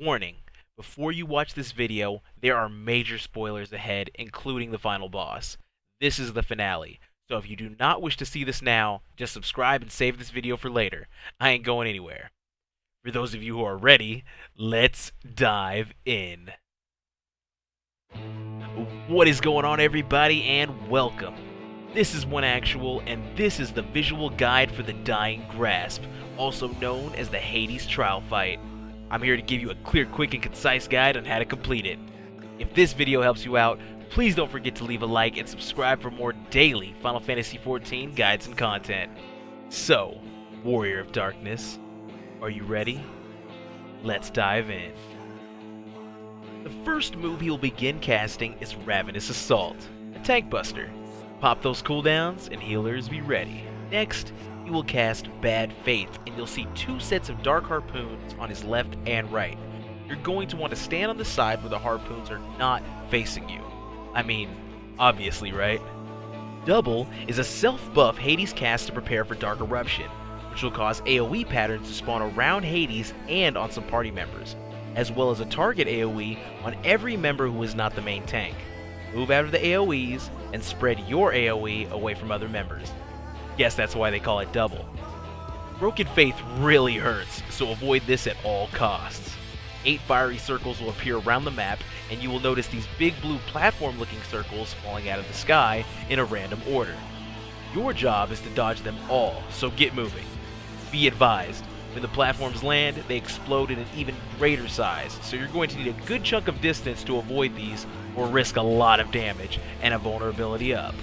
Warning, before you watch this video, there are major spoilers ahead, including the final boss. This is the finale, so if you do not wish to see this now, just subscribe and save this video for later. I ain't going anywhere. For those of you who are ready, let's dive in. What is going on, everybody, and welcome. This is OneActual, and this is the visual guide for the Dying Gasp, also known as the Hades Trial Fight. I'm here to give you a clear, quick, and concise guide on how to complete it. If this video helps you out, please don't forget to leave a like and subscribe for more daily Final Fantasy XIV guides and content. So, Warrior of Darkness, are you ready? Let's dive in. The first move you'll begin casting is Ravenous Assault, a tank buster. Pop those cooldowns and healers be ready. Next, you will cast Bad Faith, and you'll see two sets of dark harpoons on his left and right. You're going to want to stand on the side where the harpoons are not facing you. I mean, obviously, right? Double is a self-buff Hades cast to prepare for Dark Eruption, which will cause AoE patterns to spawn around Hades and on some party members, as well as a target AoE on every member who is not the main tank. Move out of the AoEs and spread your AoE away from other members. Yes, that's why they call it double. Broken Faith really hurts, so avoid this at all costs. 8 fiery circles will appear around the map, and you will notice these big blue platform-looking circles falling out of the sky in a random order. Your job is to dodge them all, so get moving. Be advised, when the platforms land, they explode in an even greater size, so you're going to need a good chunk of distance to avoid these or risk a lot of damage and a vulnerability up.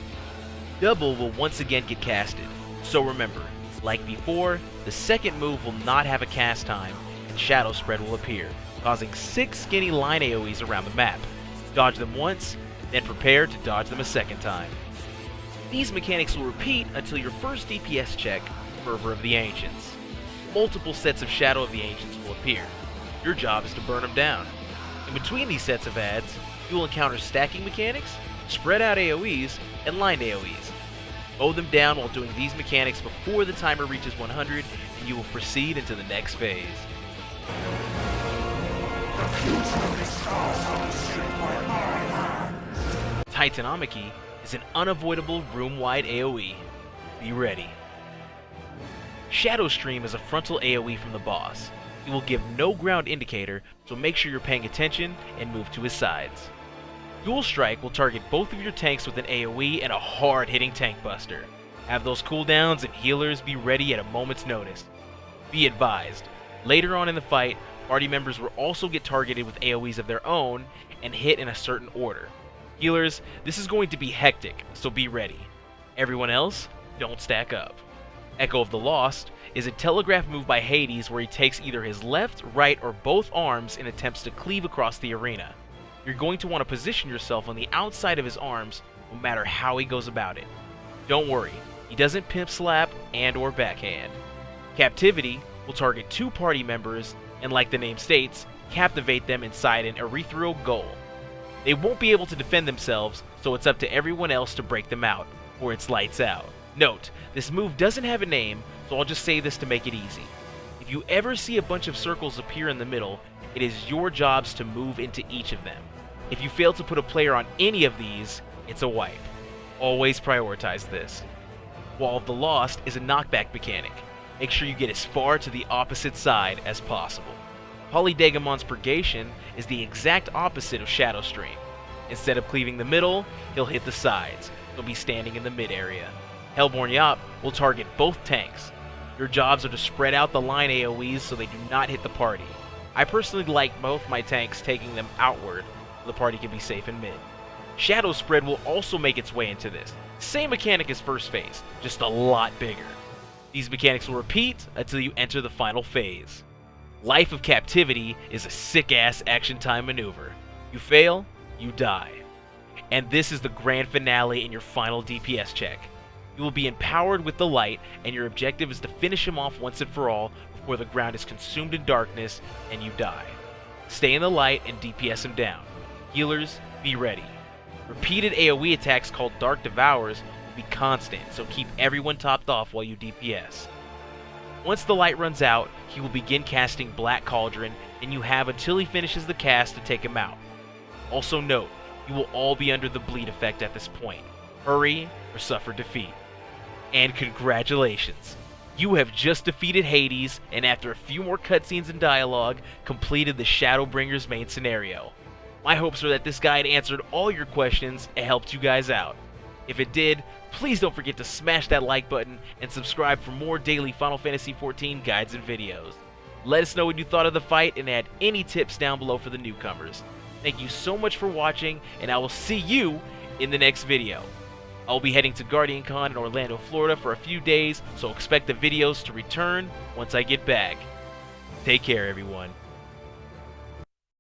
Double will once again get casted, so remember, like before, the second move will not have a cast time, and Shadow Spread will appear, causing 6 skinny line AoEs around the map. Dodge them once, then prepare to dodge them a second time. These mechanics will repeat until your first DPS check, Fervor of the Ancients. Multiple sets of Shadow of the Ancients will appear. Your job is to burn them down. In between these sets of ads, you will encounter stacking mechanics, spread out AoEs, and line AoEs. Mow them down while doing these mechanics before the timer reaches 100, and you will proceed into the next phase. Titanomachy is an unavoidable room-wide AoE. Be ready. Shadow Stream is a frontal AoE from the boss. He will give no ground indicator, so make sure you're paying attention and move to his sides. Dual Strike will target both of your tanks with an AoE and a hard-hitting tank buster. Have those cooldowns and healers be ready at a moment's notice. Be advised, later on in the fight, party members will also get targeted with AoEs of their own and hit in a certain order. Healers, this is going to be hectic, so be ready. Everyone else, don't stack up. Echo of the Lost is a telegraph move by Hades where he takes either his left, right, or both arms and attempts to cleave across the arena. You're going to want to position yourself on the outside of his arms no matter how he goes about it. Don't worry, he doesn't pimp slap and or backhand. Captivity will target 2 party members and, like the name states, captivate them inside an ethereal goal. They won't be able to defend themselves, so it's up to everyone else to break them out, or it's lights out. Note, this move doesn't have a name, so I'll just say this to make it easy. If you ever see a bunch of circles appear in the middle, it is your jobs to move into each of them. If you fail to put a player on any of these, it's a wipe. Always prioritize this. Wall of the Lost is a knockback mechanic. Make sure you get as far to the opposite side as possible. Polydagomon's Purgation is the exact opposite of Shadow Stream. Instead of cleaving the middle, he'll hit the sides. He'll be standing in the mid area. Hellborn Yop will target both tanks. Your jobs are to spread out the line AoEs so they do not hit the party. I personally like both my tanks taking them outward so the party can be safe in mid. Shadow Spread will also make its way into this. Same mechanic as first phase, just a lot bigger. These mechanics will repeat until you enter the final phase. Life of Captivity is a sick-ass action time maneuver. You fail, you die. And this is the grand finale in your final DPS check. You will be empowered with the light, and your objective is to finish him off once and for all before the ground is consumed in darkness and you die. Stay in the light and DPS him down. Healers, be ready. Repeated AoE attacks called Dark Devours will be constant, so keep everyone topped off while you DPS. Once the light runs out, he will begin casting Black Cauldron and you have until he finishes the cast to take him out. Also note, you will all be under the bleed effect at this point. Hurry or suffer defeat. And congratulations! You have just defeated Hades, and after a few more cutscenes and dialogue, completed the Shadowbringers main scenario. My hopes are that this guide answered all your questions and helped you guys out. If it did, please don't forget to smash that like button and subscribe for more daily Final Fantasy XIV guides and videos. Let us know what you thought of the fight and add any tips down below for the newcomers. Thank you so much for watching, and I will see you in the next video. I'll be heading to GuardianCon in Orlando, Florida for a few days, so expect the videos to return once I get back. Take care, everyone.